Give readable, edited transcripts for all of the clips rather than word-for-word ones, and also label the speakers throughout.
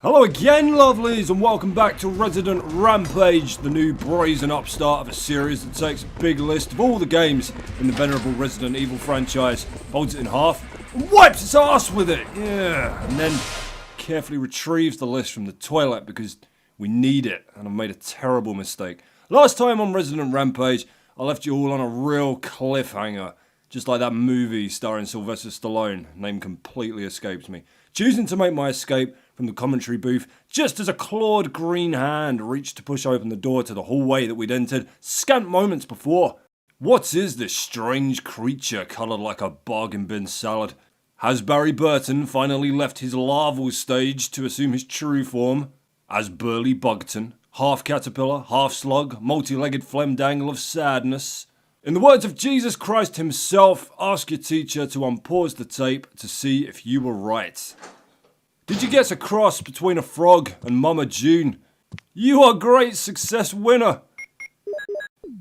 Speaker 1: Hello again, lovelies, and welcome back to Resident Rampage, the new brazen upstart of a series that takes a big list of all the games in the venerable Resident Evil franchise, folds it in half, and wipes its ass with it, yeah, and then carefully retrieves the list from the toilet because we need it, and I've made a terrible mistake. Last time on Resident Rampage, I left you all on a real cliffhanger, just like that movie starring Sylvester Stallone, name completely escapes me. Choosing to make my escape from the commentary booth just as a clawed green hand reached to push open the door to the hallway that we'd entered scant moments before. What is this strange creature coloured like a bargain bin salad? Has Barry Burton finally left his larval stage to assume his true form as Burly Bugton, half caterpillar, half slug, multi-legged flemdangle of sadness? In the words of Jesus Christ himself, ask your teacher to unpause the tape to see if you were right. Did you guess a cross between a frog and Mama June? You are great success winner.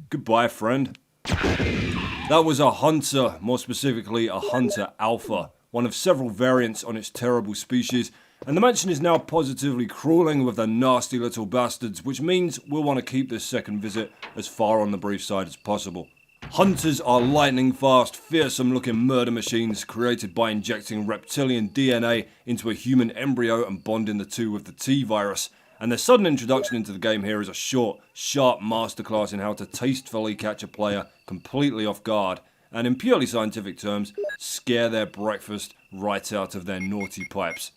Speaker 1: Goodbye, friend. That was a hunter, more specifically a hunter alpha, one of several variants on its terrible species, and the mansion is now positively crawling with the nasty little bastards, which means we'll want to keep this second visit as far on the brief side as possible. Hunters are lightning fast, fearsome looking murder machines created by injecting reptilian DNA into a human embryo and bonding the two with the T-virus. And their sudden introduction into the game here is a short, sharp masterclass in how to tastefully catch a player completely off guard, and in purely scientific terms, scare their breakfast right out of their naughty pipes.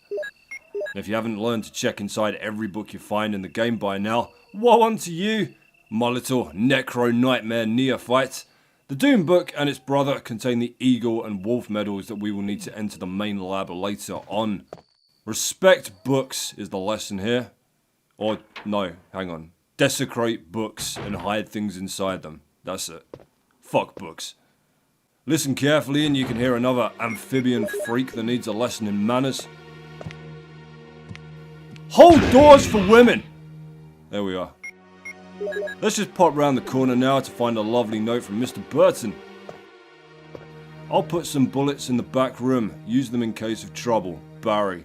Speaker 1: And if you haven't learned to check inside every book you find in the game by now, woe unto you, my little necro-nightmare neophyte. The Doom book and its brother contain the Eagle and Wolf medals that we will need to enter the main lab later on. Respect books is the lesson here. Or, no, hang on. Desecrate books and hide things inside them. That's it. Fuck books. Listen carefully and you can hear another amphibian freak that needs a lesson in manners. Hold doors for women! There we are. Let's just pop round the corner now to find a lovely note from Mr. Burton. I'll put some bullets in the back room. Use them in case of trouble. Barry.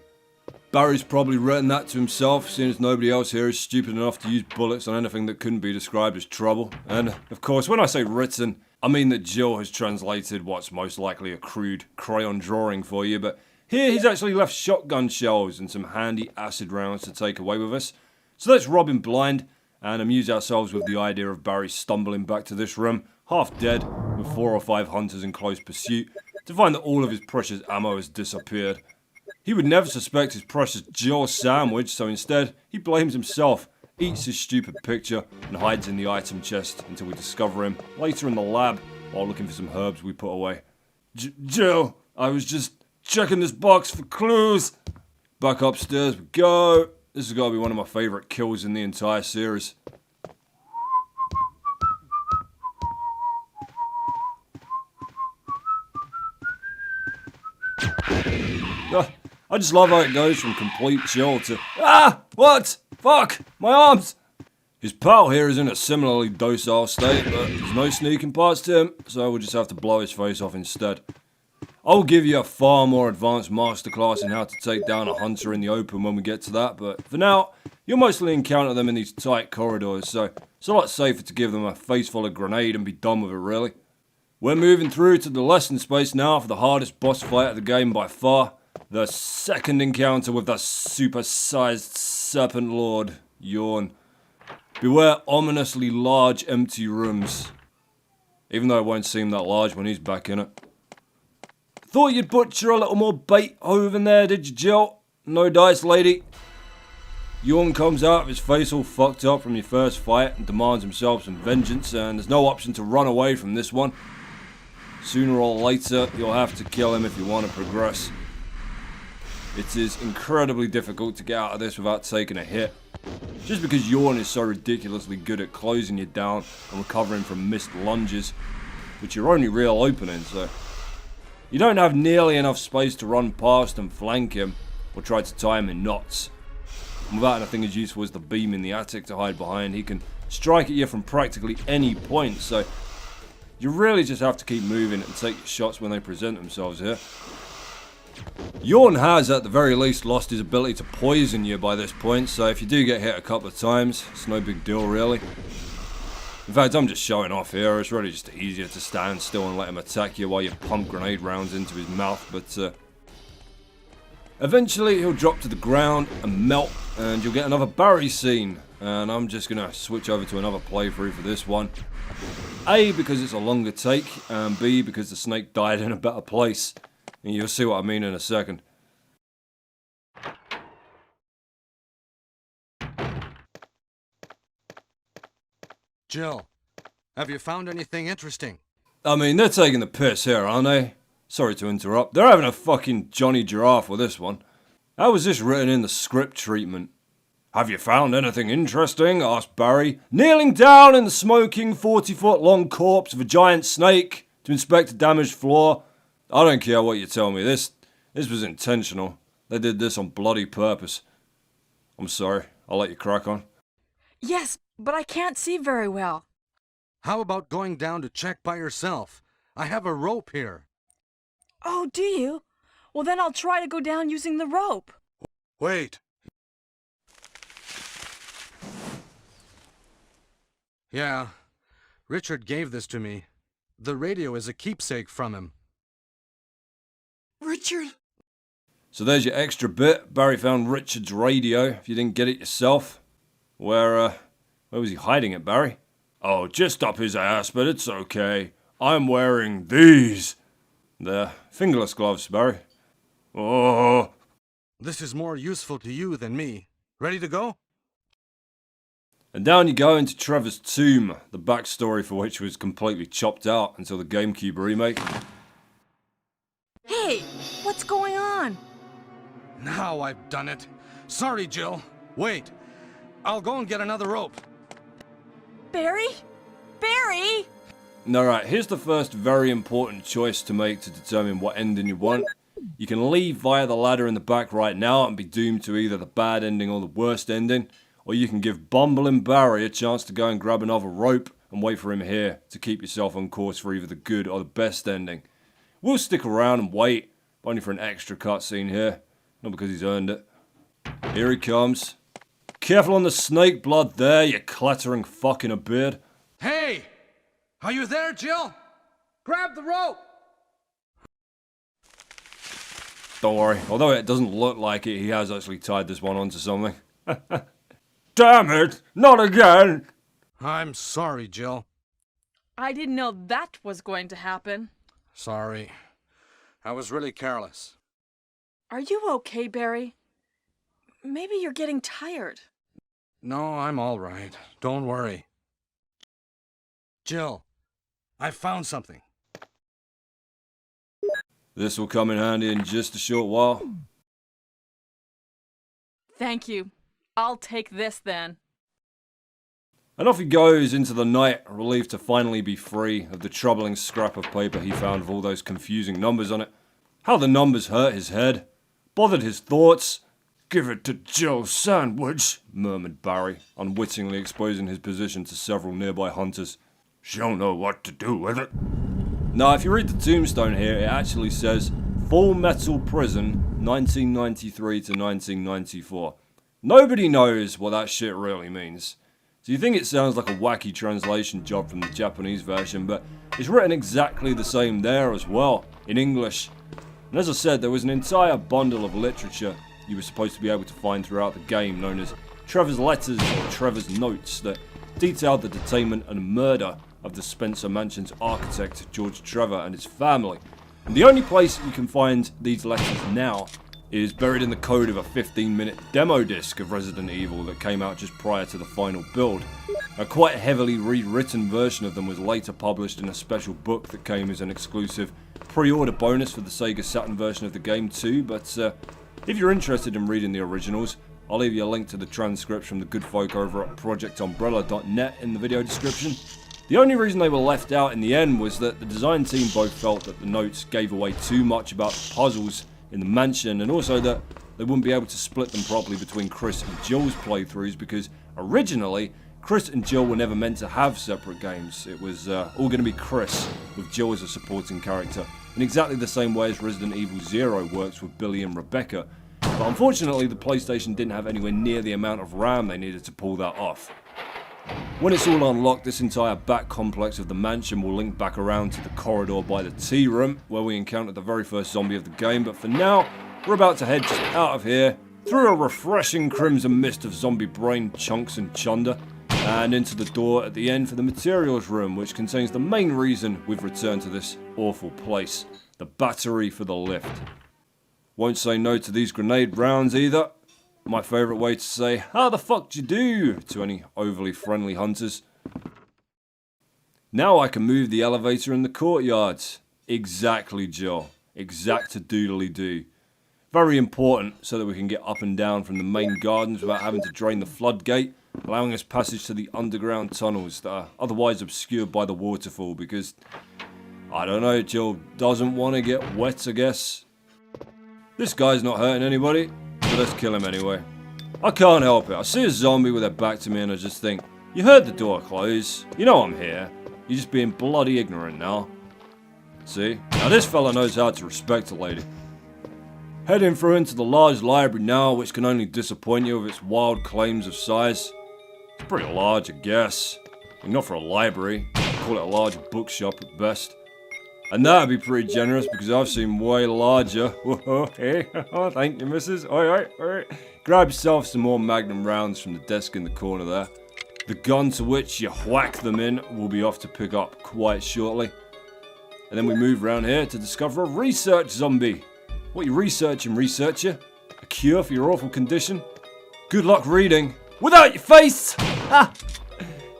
Speaker 1: Barry's probably written that to himself, seeing as nobody else here is stupid enough to use bullets on anything that couldn't be described as trouble. And, of course, when I say written, I mean that Jill has translated what's most likely a crude crayon drawing for you, but here he's actually left shotgun shells and some handy acid rounds to take away with us. So let's rob him blind and amuse ourselves with the idea of Barry stumbling back to this room, half dead, with 4 or 5 hunters in close pursuit, to find that all of his precious ammo has disappeared. He would never suspect his precious Jill sandwich, so instead, he blames himself, eats his stupid picture, and hides in the item chest until we discover him later in the lab while looking for some herbs we put away. Jill, I was just checking this box for clues. Back upstairs we go. This has got to be one of my favourite kills in the entire series. I just love how it goes from complete chill to what? Fuck! My arms! His pal here is in a similarly docile state, but there's no sneaking past him, so we'll just have to blow his face off instead. I'll give you a far more advanced masterclass in how to take down a hunter in the open when we get to that, but for now, you'll mostly encounter them in these tight corridors, so it's a lot safer to give them a face full of grenade and be done with it, really. We're moving through to the lesson space now for the hardest boss fight of the game by far, the second encounter with the super-sized Serpent Lord, Yawn. Beware ominously large empty rooms, even though it won't seem that large when he's back in it. Thought you'd butcher a little more bait over there, did you, Jill? No dice, lady. Yawn comes out of his face all fucked up from your first fight and demands himself some vengeance, and there's no option to run away from this one. Sooner or later, you'll have to kill him if you want to progress. It is incredibly difficult to get out of this without taking a hit, just because Yawn is so ridiculously good at closing you down and recovering from missed lunges, which are your only real opening, so you don't have nearly enough space to run past and flank him, or try to tie him in knots. And without anything as useful as the beam in the attic to hide behind, he can strike at you from practically any point, so you really just have to keep moving and take your shots when they present themselves here. Yorn has, at the very least, lost his ability to poison you by this point, so if you do get hit a couple of times, it's no big deal, really. In fact, I'm just showing off here. It's really just easier to stand still and let him attack you while you pump grenade rounds into his mouth, but eventually he'll drop to the ground and melt, and you'll get another Barry scene. And I'm just going to switch over to another playthrough for this one. A, because it's a longer take, and B, because the snake died in a better place. And you'll see what I mean in a second.
Speaker 2: Jill, have you found anything interesting?
Speaker 1: I mean, they're taking the piss here, aren't they? Sorry to interrupt. They're having a fucking Johnny Giraffe with this one. How was this written in the script treatment? Have you found anything interesting? Asked Barry, kneeling down in the smoking 40-foot-long corpse of a giant snake to inspect a damaged floor. I don't care what you tell me. This was intentional. They did this on bloody purpose. I'm sorry. I'll let you crack on.
Speaker 3: Yes, but I can't see very well.
Speaker 2: How about going down to check by yourself? I have a rope here.
Speaker 3: Oh, do you? Well, then I'll try to go down using the rope.
Speaker 2: Wait. Yeah, Richard gave this to me. The radio is a keepsake from him.
Speaker 3: Richard?
Speaker 1: So there's your extra bit. Barry found Richard's radio, if you didn't get it yourself. Where was he hiding it, Barry? Oh, just up his ass, but it's okay. I'm wearing these. They're fingerless gloves, Barry. Oh.
Speaker 2: This is more useful to you than me. Ready to go?
Speaker 1: And down you go into Trevor's tomb, the backstory for which was completely chopped out until the GameCube remake.
Speaker 3: Hey, what's going on?
Speaker 2: Now I've done it. Sorry, Jill. Wait. I'll go and get another rope.
Speaker 3: Barry? Barry?
Speaker 1: Alright, here's the first very important choice to make to determine what ending you want. You can leave via the ladder in the back right now and be doomed to either the bad ending or the worst ending, or you can give Bumbling Barry a chance to go and grab another rope and wait for him here to keep yourself on course for either the good or the best ending. We'll stick around and wait, but only for an extra cutscene here, not because he's earned it. Here he comes. Careful on the snake blood there, you clattering fuck in a beard.
Speaker 2: Hey! Are you there, Jill? Grab the rope!
Speaker 1: Don't worry, although it doesn't look like it, he has actually tied this one onto something. Damn it! Not again!
Speaker 2: I'm sorry, Jill.
Speaker 3: I didn't know that was going to happen.
Speaker 2: Sorry. I was really careless.
Speaker 3: Are you okay, Barry? Maybe you're getting tired.
Speaker 2: No, I'm all right. Don't worry. Jill, I found something.
Speaker 1: This will come in handy in just a short while.
Speaker 3: Thank you. I'll take this then.
Speaker 1: And off he goes into the night, relieved to finally be free of the troubling scrap of paper he found with all those confusing numbers on it. How the numbers hurt his head, bothered his thoughts. Give it to Jill Sandwich, murmured Barry, unwittingly exposing his position to several nearby hunters. She'll know what to do with it. Now, if you read the tombstone here, it actually says Full Metal Prison, 1993 to 1994. Nobody knows what that shit really means. So you think it sounds like a wacky translation job from the Japanese version, but it's written exactly the same there as well, in English. And as I said, there was an entire bundle of literature you were supposed to be able to find throughout the game known as Trevor's Letters or Trevor's Notes that detailed the detainment and murder of the Spencer Mansion's architect George Trevor and his family. And the only place you can find these letters now is buried in the code of a 15-minute demo disc of Resident Evil that came out just prior to the final build. A quite heavily rewritten version of them was later published in a special book that came as an exclusive pre-order bonus for the Sega Saturn version of the game too, but if you're interested in reading the originals, I'll leave you a link to the transcripts from the good folk over at projectumbrella.net in the video description. The only reason they were left out in the end was that the design team both felt that the notes gave away too much about the puzzles in the mansion, and also that they wouldn't be able to split them properly between Chris and Jill's playthroughs because originally Chris and Jill were never meant to have separate games. It was all going to be Chris with Jill as a supporting character in exactly the same way as Resident Evil 0 works with Billy and Rebecca, but unfortunately the PlayStation didn't have anywhere near the amount of RAM they needed to pull that off. When it's all unlocked, this entire back complex of the mansion will link back around to the corridor by the tea room, where we encountered the very first zombie of the game, but for now, we're about to head just out of here, through a refreshing crimson mist of zombie brain chunks and chunder, and into the door at the end for the materials room, which contains the main reason we've returned to this awful place, the battery for the lift. Won't say no to these grenade rounds either. My favourite way to say, how the fuck do you do, to any overly friendly hunters. Now I can move the elevator in the courtyards. Exactly, Joe. Exact-a-doodly-do. Very important so that we can get up and down from the main gardens without having to drain the floodgate, allowing us passage to the underground tunnels that are otherwise obscured by the waterfall because, I don't know, Jill doesn't want to get wet, I guess. This guy's not hurting anybody. So let's kill him anyway. I can't help it. I see a zombie with their back to me and I just think, you heard the door close. You know I'm here. You're just being bloody ignorant now. See? Now this fella knows how to respect a lady. Heading through into the large library now, which can only disappoint you with its wild claims of size. It's pretty large, I guess. I mean, not for a library. I'd call it a large bookshop at best. And that'd be pretty generous because I've seen way larger. Hey, thank you, missus. Alright. Grab yourself some more Magnum rounds from the desk in the corner there. The gun to which you whack them in will be off to pick up quite shortly. And then we move around here to discover a research zombie. What you researching, researcher? A cure for your awful condition? Good luck reading. Without your face!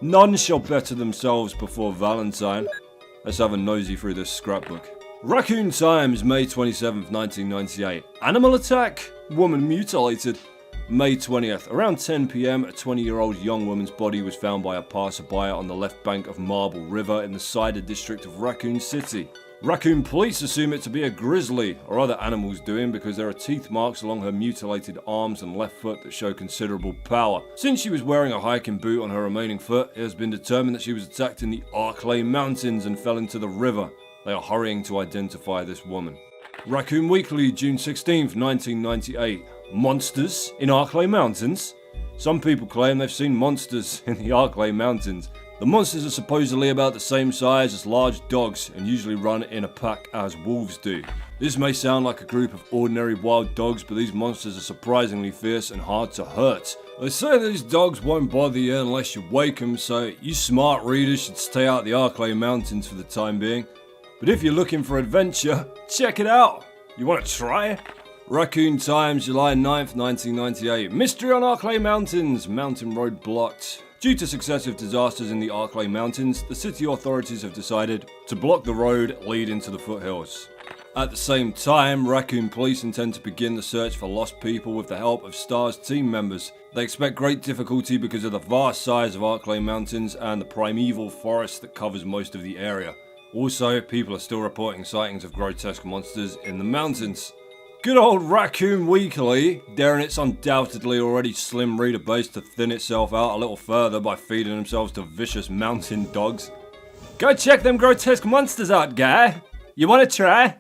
Speaker 1: None shall better themselves before Valentine. Let's have a nosy through this scrapbook. Raccoon Times, May 27th, 1998. Animal attack? Woman mutilated. May 20th. Around 10 PM, a 20-year-old young woman's body was found by a passerby on the left bank of Marble River in the Cider district of Raccoon City. Raccoon police assume it to be a grizzly, or other animals doing, because there are teeth marks along her mutilated arms and left foot that show considerable power. Since she was wearing a hiking boot on her remaining foot, it has been determined that she was attacked in the Arklay Mountains and fell into the river. They are hurrying to identify this woman. Raccoon Weekly, June 16th, 1998. Monsters in Arklay Mountains? Some people claim they've seen monsters in the Arklay Mountains. The monsters are supposedly about the same size as large dogs and usually run in a pack as wolves do. This may sound like a group of ordinary wild dogs, but these monsters are surprisingly fierce and hard to hurt. They say these dogs won't bother you unless you wake them, so you smart readers should stay out the Arklay Mountains for the time being. But if you're looking for adventure, check it out. You want to try? Raccoon Times, July 9th, 1998. Mystery on Arklay Mountains. Mountain road blocked. Due to successive disasters in the Arklay Mountains, the city authorities have decided to block the road leading to the foothills. At the same time, Raccoon Police intend to begin the search for lost people with the help of STAR's team members. They expect great difficulty because of the vast size of Arklay Mountains and the primeval forest that covers most of the area. Also, people are still reporting sightings of grotesque monsters in the mountains. Good old Raccoon Weekly, daring its undoubtedly already slim reader base to thin itself out a little further by feeding themselves to vicious mountain dogs. Go check them grotesque monsters out, guy. You want to try?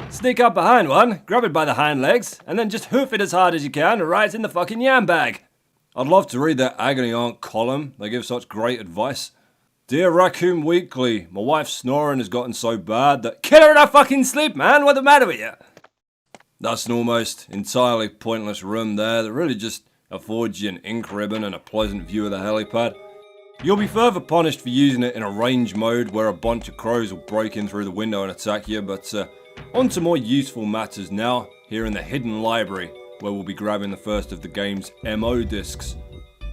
Speaker 1: Sneak up behind one, grab it by the hind legs, and then just hoof it as hard as you can right in the fucking yam bag. I'd love to read their agony aunt column. They give such great advice. Dear Raccoon Weekly, my wife's snoring has gotten so bad that— Kill her in her fucking sleep, man! What's the matter with you? That's an almost entirely pointless room there that really just affords you an ink ribbon and a pleasant view of the helipad. You'll be further punished for using it in a range mode where a bunch of crows will break in through the window and attack you, but on to more useful matters now, here in the hidden library, where we'll be grabbing the first of the game's MO discs.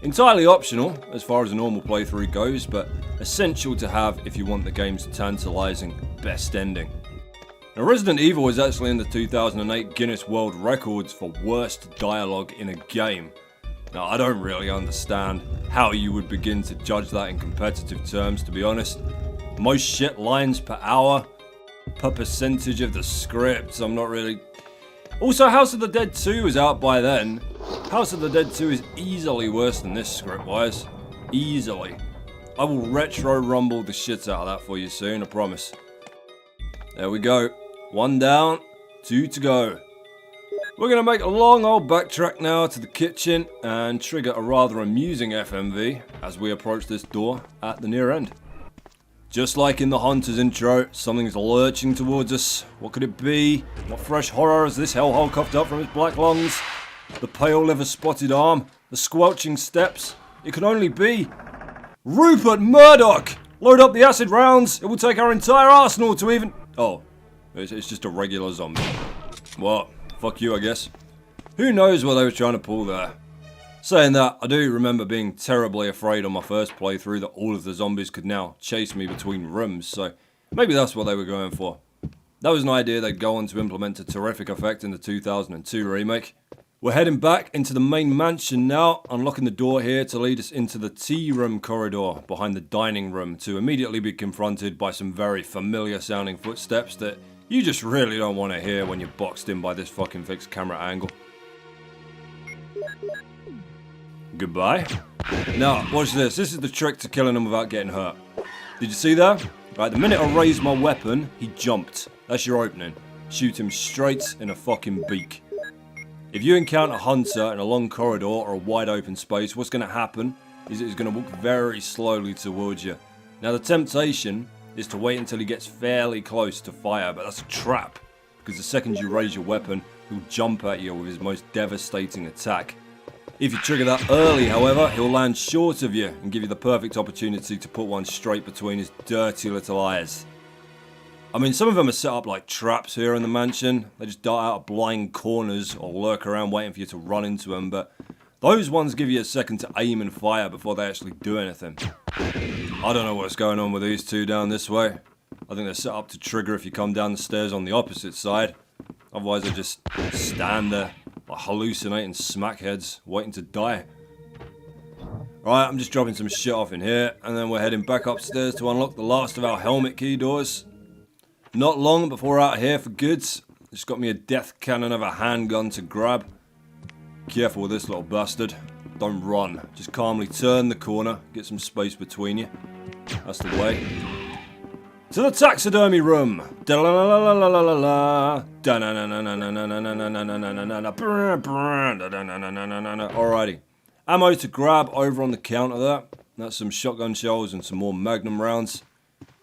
Speaker 1: Entirely optional, as far as a normal playthrough goes, but essential to have if you want the game's tantalizing best ending. Now, Resident Evil is actually in the 2008 Guinness World Records for worst dialogue in a game. Now, I don't really understand how you would begin to judge that in competitive terms, to be honest. Most shit lines per hour, per percentage of the script, I'm not really... Also, House of the Dead 2 is out by then. House of the Dead 2 is easily worse than this script-wise. Easily. I will retro rumble the shit out of that for you soon, I promise. There we go. 1 down, 2 to go. We're going to make a long old backtrack now to the kitchen and trigger a rather amusing FMV as we approach this door at the near end. Just like in the Hunter's intro, something's lurching towards us. What could it be? What fresh horror has this hellhole coughed up from its black lungs? The pale liver-spotted arm? The squelching steps? It can only be Rupert Murdoch! Load up the acid rounds. It will take our entire arsenal to even... Oh, it's just a regular zombie. Well, fuck you, I guess. Who knows what they were trying to pull there? Saying that, I do remember being terribly afraid on my first playthrough that all of the zombies could now chase me between rooms, so maybe that's what they were going for. That was an idea they'd go on to implement to terrific effect in the 2002 remake. We're heading back into the main mansion now, unlocking the door here to lead us into the tea room corridor behind the dining room to immediately be confronted by some very familiar sounding footsteps that you just really don't want to hear when you're boxed in by this fucking fixed camera angle. Goodbye. Now, watch this. This is the trick to killing him without getting hurt. Did you see that? Right, the minute I raised my weapon, he jumped. That's your opening. Shoot him straight in a fucking beak. If you encounter a hunter in a long corridor or a wide open space, what's going to happen is it's going to walk very slowly towards you. Now, the temptation is to wait until he gets fairly close to fire, but that's a trap. Because the second you raise your weapon, he'll jump at you with his most devastating attack. If you trigger that early, however, he'll land short of you and give you the perfect opportunity to put one straight between his dirty little eyes. I mean, some of them are set up like traps here in the mansion. They just dart out of blind corners or lurk around waiting for you to run into them, but those ones give you a second to aim and fire before they actually do anything. I don't know what's going on with these two down this way. I think they're set up to trigger if you come down the stairs on the opposite side. Otherwise, they just stand there like hallucinating smackheads waiting to die. Right, I'm just dropping some shit off in here, and then we're heading back upstairs to unlock the last of our helmet key doors. Not long before we're out here for goods. Just got me a death cannon of a handgun to grab. Careful with this little bastard. Don't run. Just calmly turn the corner, get some space between you. That's the way. To the taxidermy room. Alrighty. Ammo to grab over on the counter there. That's some shotgun shells and some more magnum rounds.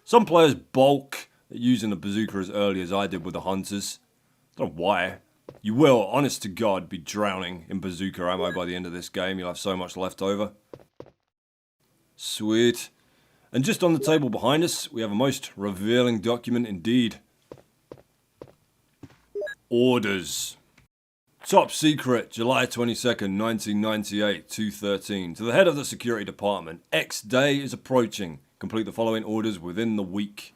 Speaker 1: Some players bulk at using the bazooka as early as I did with the hunters. Don't know why. You will, honest to God, be drowning in bazooka ammo by the end of this game. You'll have so much left over. Sweet. And just on the table behind us, we have a most revealing document indeed. Orders. Top secret, July 22nd, 1998, 2:13. To the head of the security department, X day is approaching. Complete the following orders within the week.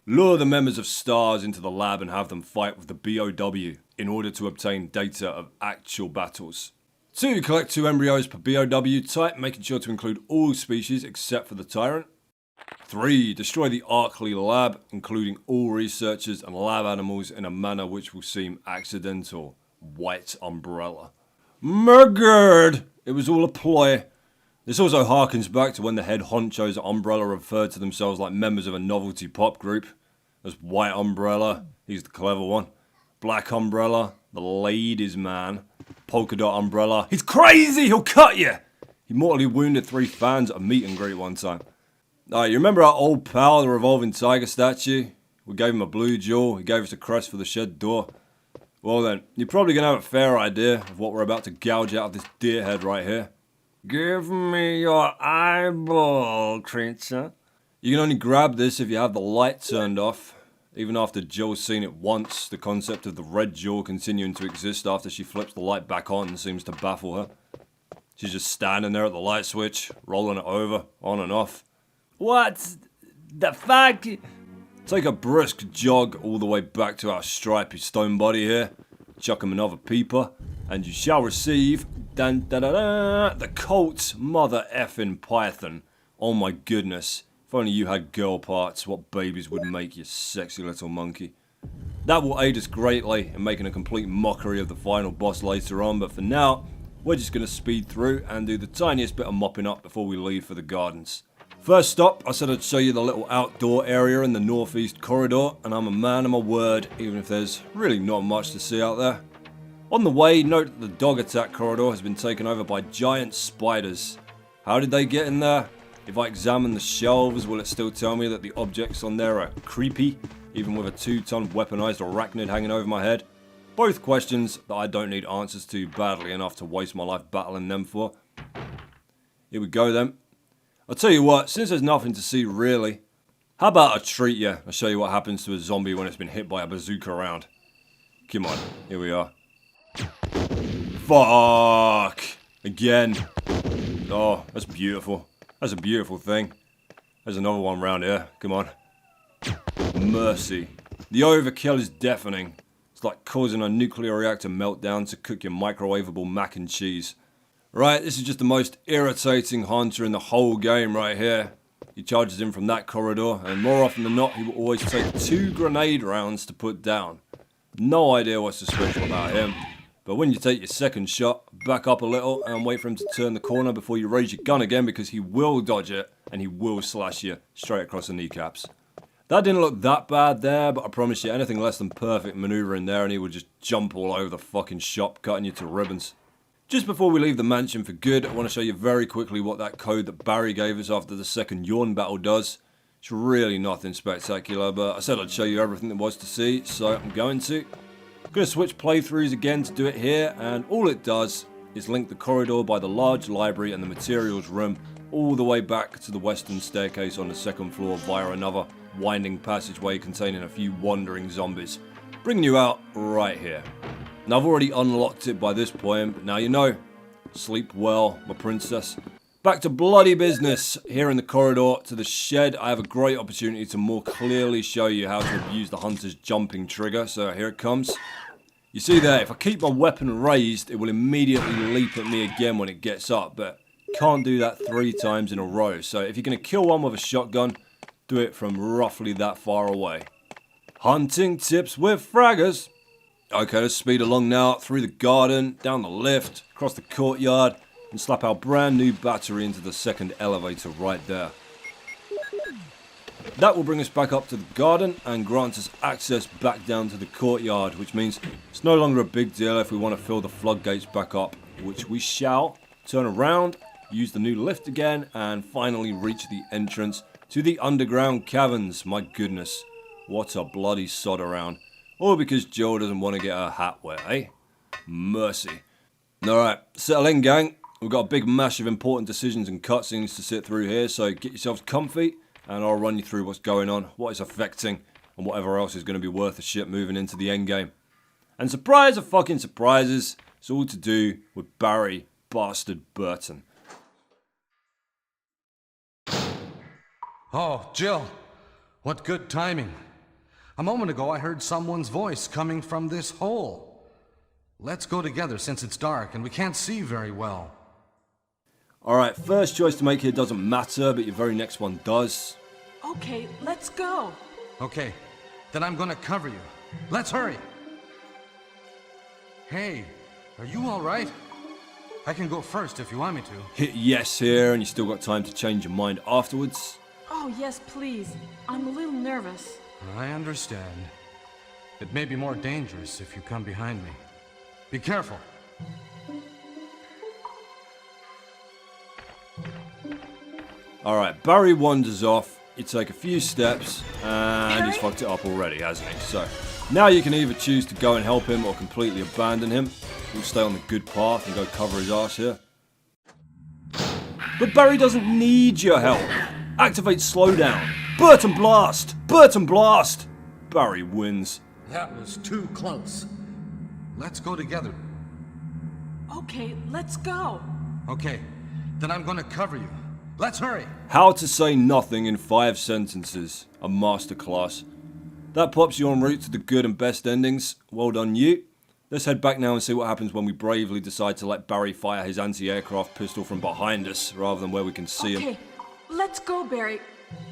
Speaker 1: Lure the members of STARS into the lab and have them fight with the BOW in order to obtain data of actual battles. 2. Collect 2 embryos per BOW type, making sure to include all species except for the Tyrant. 3. Destroy the Arkley lab, including all researchers and lab animals in a manner which will seem accidental. White umbrella. Murdered! It was all a ploy. This also harkens back to when the head honchos at Umbrella referred to themselves like members of a novelty pop group. There's White Umbrella, he's the clever one. Black Umbrella, the ladies' man. Polka Dot Umbrella, he's crazy, he'll cut you! He mortally wounded 3 fans at a meet and greet one time. Alright, you remember our old pal, the revolving tiger statue? We gave him a blue jewel, he gave us a crest for the shed door. Well then, you're probably going to have a fair idea of what we're about to gouge out of this deer head right here. Give me your eyeball, creature. You can only grab this if you have the light turned off. Even after Jill's seen it once, the concept of the red jewel continuing to exist after she flips the light back on seems to baffle her. She's just standing there at the light switch, rolling it over, on and off. What the fuck? Take a brisk jog all the way back to our stripy stone body here. Chuck him another peeper, and you shall receive the Colt's mother effing python. Oh my goodness. If only you had girl parts, what babies would make, you sexy little monkey. That will aid us greatly in making a complete mockery of the final boss later on, but for now, we're just going to speed through and do the tiniest bit of mopping up before we leave for the gardens. First stop, I said I'd show you the little outdoor area in the northeast corridor, and I'm a man of my word, even if there's really not much to see out there. On the way, note that the dog attack corridor has been taken over by giant spiders. How did they get in there? If I examine the shelves, will it still tell me that the objects on there are creepy, even with a 2-ton weaponized arachnid hanging over my head? Both questions that I don't need answers to badly enough to waste my life battling them for. Here we go then. I'll tell you what, since there's nothing to see really, how about I treat you? I'll show you what happens to a zombie when it's been hit by a bazooka round. Come on, here we are. Fuck! Again. Oh, that's beautiful. That's a beautiful thing. There's another one round here. Come on. Mercy. The overkill is deafening. It's like causing a nuclear reactor meltdown to cook your microwavable mac and cheese. Right, this is just the most irritating hunter in the whole game right here. He charges in from that corridor, and more often than not, he will always take 2 grenade rounds to put down. No idea what's so special about him. But when you take your second shot, back up a little and wait for him to turn the corner before you raise your gun again, because he will dodge it and he will slash you straight across the kneecaps. That didn't look that bad there, but I promise you anything less than perfect maneuvering there and he would just jump all over the fucking shop, cutting you to ribbons. Just before we leave the mansion for good, I want to show you very quickly what that code that Barry gave us after the second yawn battle does. It's really nothing spectacular, but I said I'd show you everything there was to see, so I'm going to. I'm going to switch playthroughs again to do it here, and all it does is link the corridor by the large library and the materials room all the way back to the western staircase on the second floor via another winding passageway containing a few wandering zombies, bringing you out right here. Now I've already unlocked it by this point, but now you know. Sleep well, my princess. Back to bloody business. Here in the corridor to the shed, I have a great opportunity to more clearly show you how to abuse the hunter's jumping trigger, so here it comes. You see there, if I keep my weapon raised, it will immediately leap at me again when it gets up, but can't do that 3 times in a row, so if you're going to kill one with a shotgun, do it from roughly that far away. Hunting tips with fraggers. Okay, let's speed along now, through the garden, down the lift, across the courtyard, and slap our brand new battery into the second elevator right there. That will bring us back up to the garden and grants us access back down to the courtyard, which means it's no longer a big deal if we want to fill the floodgates back up, which we shall. Turn around, use the new lift again, and finally reach the entrance to the underground caverns. My goodness, what a bloody sod around. All because Jill doesn't want to get her hat wet, eh? Mercy. Alright, settle in, gang. We've got a big mash of important decisions and cutscenes to sit through here, so get yourselves comfy, and I'll run you through what's going on, what it's affecting, and whatever else is going to be worth a shit moving into the endgame. And surprise of fucking surprises, it's all to do with Barry Bastard Burton.
Speaker 2: Oh, Jill, what good timing. A moment ago I heard someone's voice coming from this hole. Let's go together since it's dark and we can't see very well.
Speaker 1: Alright, first choice to make here doesn't matter, but your very next one does.
Speaker 3: Okay, let's go.
Speaker 2: Okay, then I'm gonna cover you. Let's hurry. Hey, are you alright? I can go first if you want me to.
Speaker 1: Hit yes here, and you still got time to change your mind afterwards.
Speaker 3: Oh, yes, please. I'm a little nervous.
Speaker 2: I understand. It may be more dangerous if you come behind me. Be careful.
Speaker 1: Alright, Barry wanders off. You take a few steps, and he's fucked it up already, hasn't he? So, now you can either choose to go and help him or completely abandon him. We'll stay on the good path and go cover his ass here. But Barry doesn't need your help. Activate slowdown. Burton Blast! Burton Blast! Barry wins.
Speaker 2: That was too close. Let's go together.
Speaker 3: Okay, let's go.
Speaker 2: Okay, then I'm gonna cover you. Let's hurry.
Speaker 1: How to say nothing in 5 sentences. A masterclass. That pops you en route to the good and best endings. Well done, you. Let's head back now and see what happens when we bravely decide to let Barry fire his anti-aircraft pistol from behind us rather than where we can see him.
Speaker 3: Okay, let's go, Barry.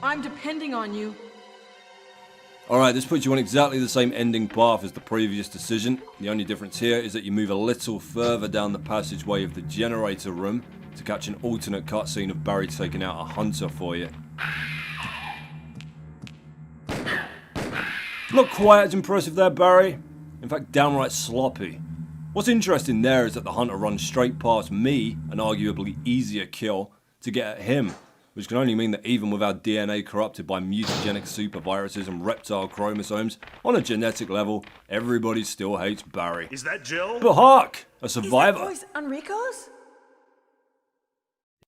Speaker 3: I'm depending on you.
Speaker 1: Alright, this puts you on exactly the same ending path as the previous decision. The only difference here is that you move a little further down the passageway of the generator room to catch an alternate cutscene of Barry taking out a hunter for you. Not quite as impressive there, Barry. In fact, downright sloppy. What's interesting there is that the hunter runs straight past me, an arguably easier kill, to get at him, which can only mean that even with our DNA corrupted by mutagenic superviruses and reptile chromosomes, on a genetic level, everybody still hates Barry.
Speaker 4: Is that Jill?
Speaker 1: But hark! A survivor!
Speaker 3: Is that voice Enrico's?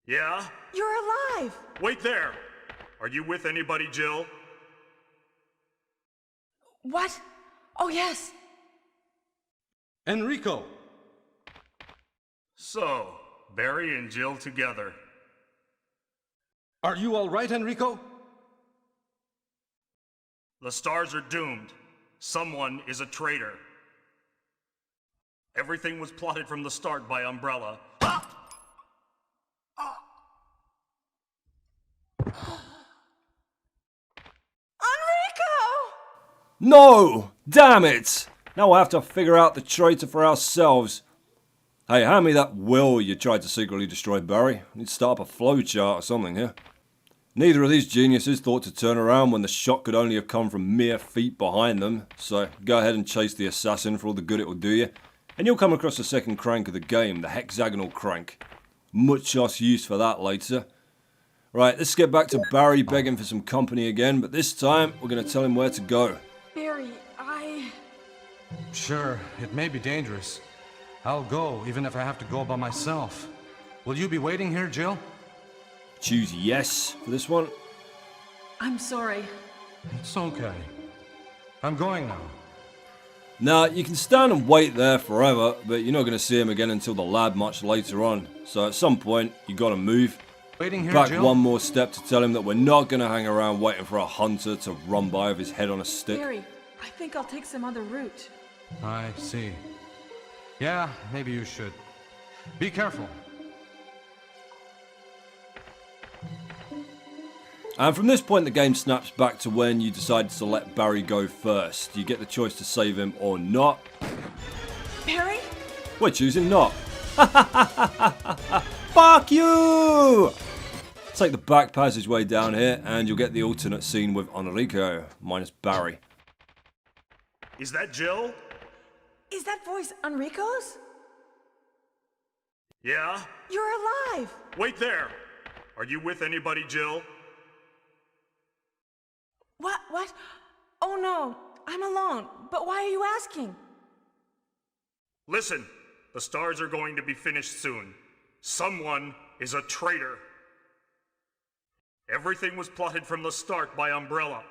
Speaker 4: Yeah?
Speaker 3: You're alive!
Speaker 4: Wait there! Are you with anybody, Jill?
Speaker 3: What? Oh, yes.
Speaker 2: Enrico!
Speaker 4: So, Barry and Jill together.
Speaker 2: Are you all right, Enrico?
Speaker 4: The stars are doomed. Someone is a traitor. Everything was plotted from the start by Umbrella.
Speaker 3: Enrico!
Speaker 1: No! Damn it! Now we'll have to figure out the traitor for ourselves. Hey, hand me that will you tried to secretly destroy Barry. I need to start up a flowchart or something here. Neither of these geniuses thought to turn around when the shot could only have come from mere feet behind them, so go ahead and chase the assassin for all the good it will do you, and you'll come across the second crank of the game, the hexagonal crank. Much less use for that later. Right, let's get back to Barry begging for some company again, but this time we're going to tell him where to go.
Speaker 3: Barry,
Speaker 2: Sure, it may be dangerous. I'll go, even if I have to go by myself. Will you be waiting here, Jill?
Speaker 1: Choose yes for this one.
Speaker 3: I'm sorry.
Speaker 2: It's okay. I'm going now.
Speaker 1: Now, you can stand and wait there forever, but you're not going to see him again until the lab much later on. So at some point, you got to move.
Speaker 2: Waiting here,
Speaker 1: Back
Speaker 2: Jill?
Speaker 1: one more step to tell him that we're not going to hang around waiting for a hunter to run by with his head on a stick.
Speaker 3: Barry, I think I'll take some other route.
Speaker 2: I see. Yeah, maybe you should. Be careful.
Speaker 1: And from this point, the game snaps back to when you decided to let Barry go first. You get the choice to save him or not.
Speaker 3: Barry?
Speaker 1: We're choosing not. Fuck you! Take the back passageway down here, and you'll get the alternate scene with Enrico, minus Barry.
Speaker 4: Is that Jill?
Speaker 3: Is that voice Enrico's?
Speaker 4: Yeah?
Speaker 3: You're alive!
Speaker 4: Wait there! Are you with anybody, Jill?
Speaker 3: What? Oh no, I'm alone. But why are you asking?
Speaker 4: Listen, the stars are going to be finished soon. Someone is a traitor. Everything was plotted from the start by Umbrella.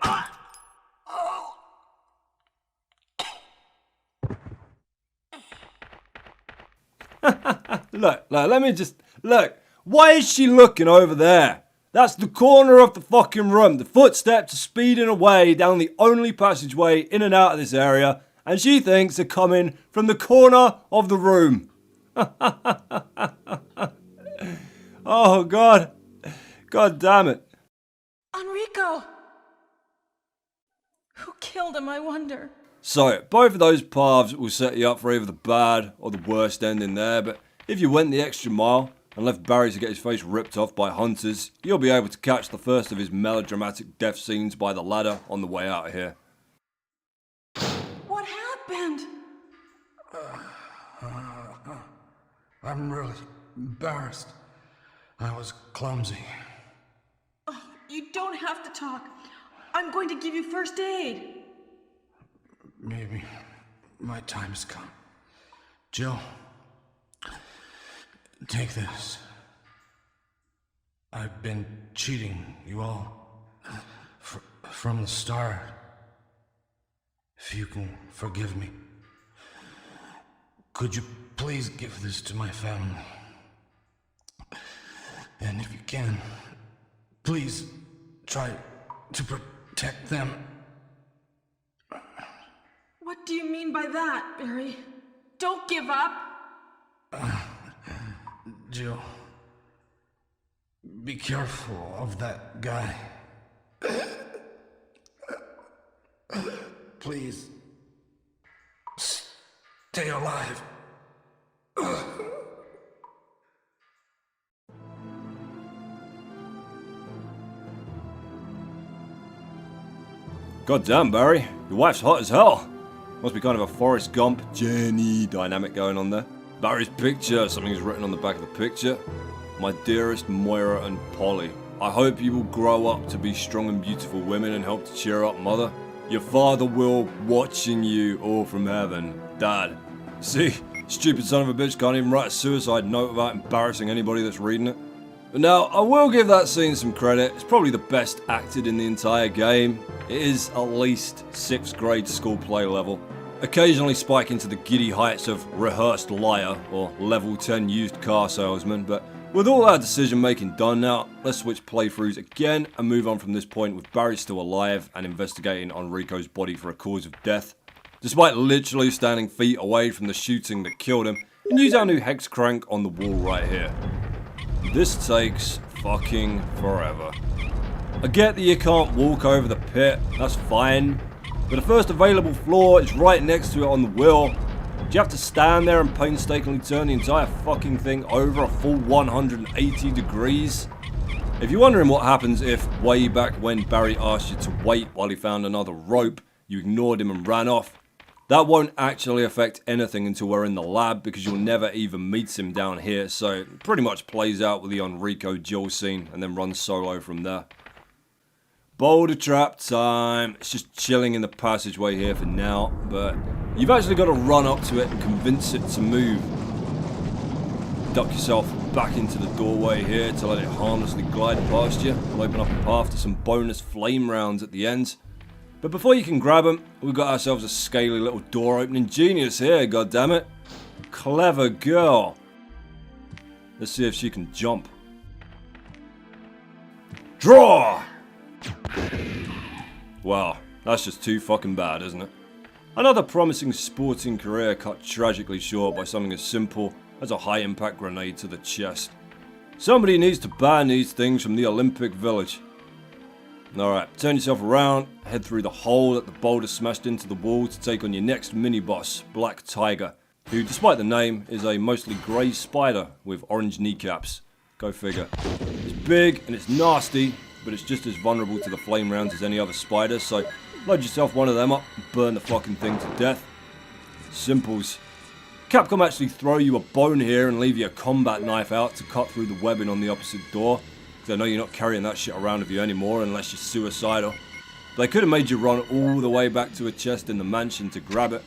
Speaker 1: Look, let me just... Look, why is she looking over there? That's the corner of the fucking room. The footsteps are speeding away down the only passageway in and out of this area, and she thinks they're coming from the corner of the room. Oh, God. God damn it.
Speaker 3: Enrico! Who killed him, I wonder?
Speaker 1: So, both of those paths will set you up for either the bad or the worst ending there, but if you went the extra mile and left Barry to get his face ripped off by hunters, you'll be able to catch the first of his melodramatic death scenes by the ladder on the way out of here.
Speaker 3: What happened?
Speaker 2: I'm really embarrassed. I was clumsy.
Speaker 3: Oh, you don't have to talk. I'm going to give you first aid.
Speaker 2: Maybe my time has come. Jill, take this. I've been cheating you all from the start. If you can forgive me, could you please give this to my family? And if you can, please try to protect them.
Speaker 3: What do you mean by that, Barry? Don't give up.
Speaker 2: Jill, be careful of that guy. Please. Stay alive.
Speaker 1: God damn, Barry. Your wife's hot as hell. Must be kind of a Forrest Gump, Jenny dynamic going on there. Barry's picture, something's written on the back of the picture. My dearest Moira and Polly, I hope you will grow up to be strong and beautiful women and help to cheer up Mother. Your father will, watching you all from heaven. Dad. See, stupid son of a bitch can't even write a suicide note without embarrassing anybody that's reading it. But now, I will give that scene some credit. It's probably the best acted in the entire game. It is at least 6th grade school play level. Occasionally spiking to the giddy heights of rehearsed liar or level 10 used car salesman, but with all our decision making done now, let's switch playthroughs again and move on from this point with Barry still alive and investigating Enrico's body for a cause of death. Despite literally standing feet away from the shooting that killed him, and use our new hex crank on the wall right here. This takes fucking forever. I get that you can't walk over the pit, that's fine, but the first available floor is right next to it on the wheel. Do you have to stand there and painstakingly turn the entire fucking thing over a full 180 degrees? If you're wondering what happens if, way back when Barry asked you to wait while he found another rope, you ignored him and ran off, that won't actually affect anything until we're in the lab because you'll never even meet him down here, so it pretty much plays out with the Enrico Jill scene and then runs solo from there. Boulder trap time. It's just chilling in the passageway here for now, but you've actually got to run up to it and convince it to move. Duck yourself back into the doorway here to let it harmlessly glide past you and open up a path to some bonus flame rounds at the end. But before you can grab them, we've got ourselves a scaly little door opening genius here, goddammit. Clever girl. Let's see if she can jump. Draw! Wow, that's just too fucking bad, isn't it? Another promising sporting career cut tragically short by something as simple as a high impact grenade to the chest. Somebody needs to ban these things from the Olympic Village. Alright, turn yourself around, head through the hole that the boulder smashed into the wall to take on your next mini-boss, Black Tiger, who, despite the name, is a mostly grey spider with orange kneecaps. Go figure. It's big and it's nasty, but it's just as vulnerable to the flame rounds as any other spider, so load yourself one of them up and burn the fucking thing to death. Simples. Capcom actually throw you a bone here and leave you a combat knife out to cut through the webbing on the opposite door. I know you're not carrying that shit around with you anymore unless you're suicidal. They could have made you run all the way back to a chest in the mansion to grab it.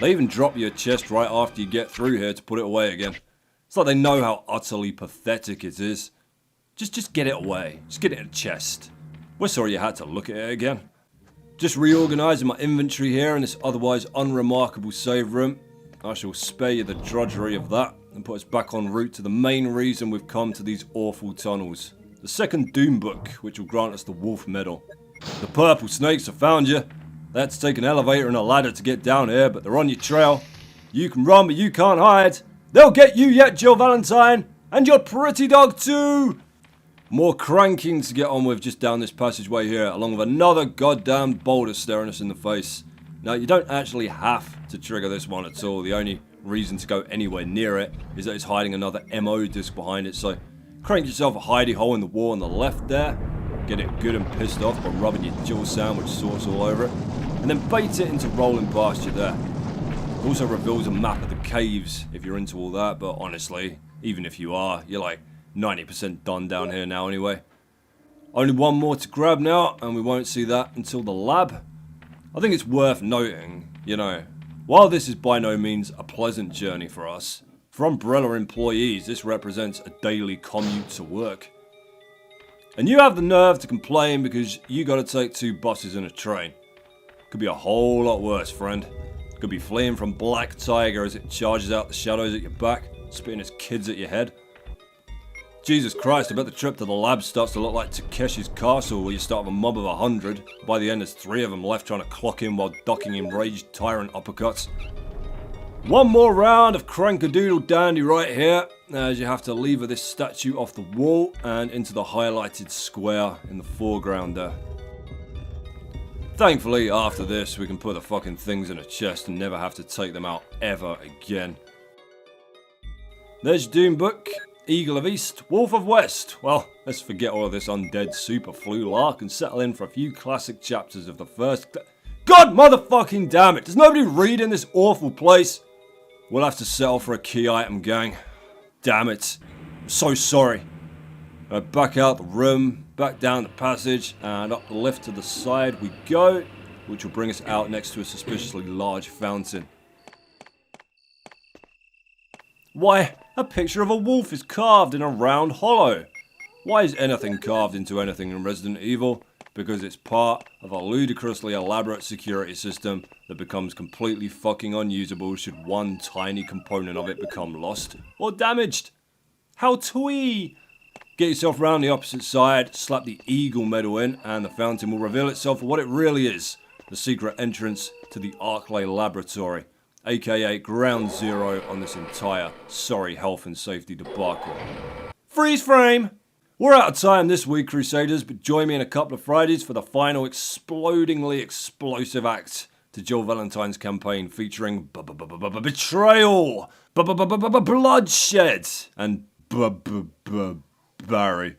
Speaker 1: They even drop you a chest right after you get through here to put it away again. It's like they know how utterly pathetic it is. Just get it away. Just get it in a chest. We're sorry you had to look at it again. Just reorganising my inventory here in this otherwise unremarkable save room. I shall spare you the drudgery of that and put us back en route to the main reason we've come to these awful tunnels. The second Doom book, which will grant us the Wolf Medal. The purple snakes have found you. They had to take an elevator and a ladder to get down here, but they're on your trail. You can run, but you can't hide. They'll get you yet, Jill Valentine, and your pretty dog too. More cranking to get on with just down this passageway here, along with another goddamn boulder staring us in the face. Now, you don't actually have to trigger this one at all. The only reason to go anywhere near it is that it's hiding another MO disc behind it, so crank yourself a hidey hole in the wall on the left there, get it good and pissed off by rubbing your Jill sandwich sauce all over it, and then bait it into rolling past you there. It also reveals a map of the caves if you're into all that, but honestly, even if you are, you're like 90% done down here now anyway. Only one more to grab now, and we won't see that until the lab. I think it's worth noting, you know, while this is by no means a pleasant journey for us, for Umbrella employees this represents a daily commute to work. And you have the nerve to complain because you gotta take 2 buses and a train. Could be a whole lot worse, friend. Could be fleeing from Black Tiger as it charges out the shadows at your back, spitting its kids at your head. Jesus Christ, I bet the trip to the lab starts to look like Takeshi's Castle where you start with a mob of 100. By the end there's 3 of them left trying to clock in while ducking enraged tyrant uppercuts. One more round of crank-a-doodle dandy right here, as you have to lever this statue off the wall and into the highlighted square in the foreground there. Thankfully, after this, we can put the fucking things in a chest and never have to take them out ever again. There's Doom Book, Eagle of East, Wolf of West. Well, let's forget all of this undead super flu lark and settle in for a few classic chapters of the first... God motherfucking damn it! Does nobody read in this awful place? We'll have to settle for a key item, gang. Damn it. I'm so sorry. Back out the room, back down the passage, and up the lift to the side we go, which will bring us out next to a suspiciously large fountain. Why, a picture of a wolf is carved in a round hollow. Why is anything carved into anything in Resident Evil? Because it's part of a ludicrously elaborate security system that becomes completely fucking unusable should one tiny component of it become lost or damaged. How twee! Get yourself round the opposite side, slap the eagle medal in, and the fountain will reveal itself for what it really is. The secret entrance to the Arclay Laboratory, aka Ground Zero on this entire sorry health and safety debacle. Freeze frame! We're out of time this week, Crusaders, but join me in a couple of Fridays for the final explodingly explosive act to Jill Valentine's campaign featuring betrayal, bloodshed, and Barry.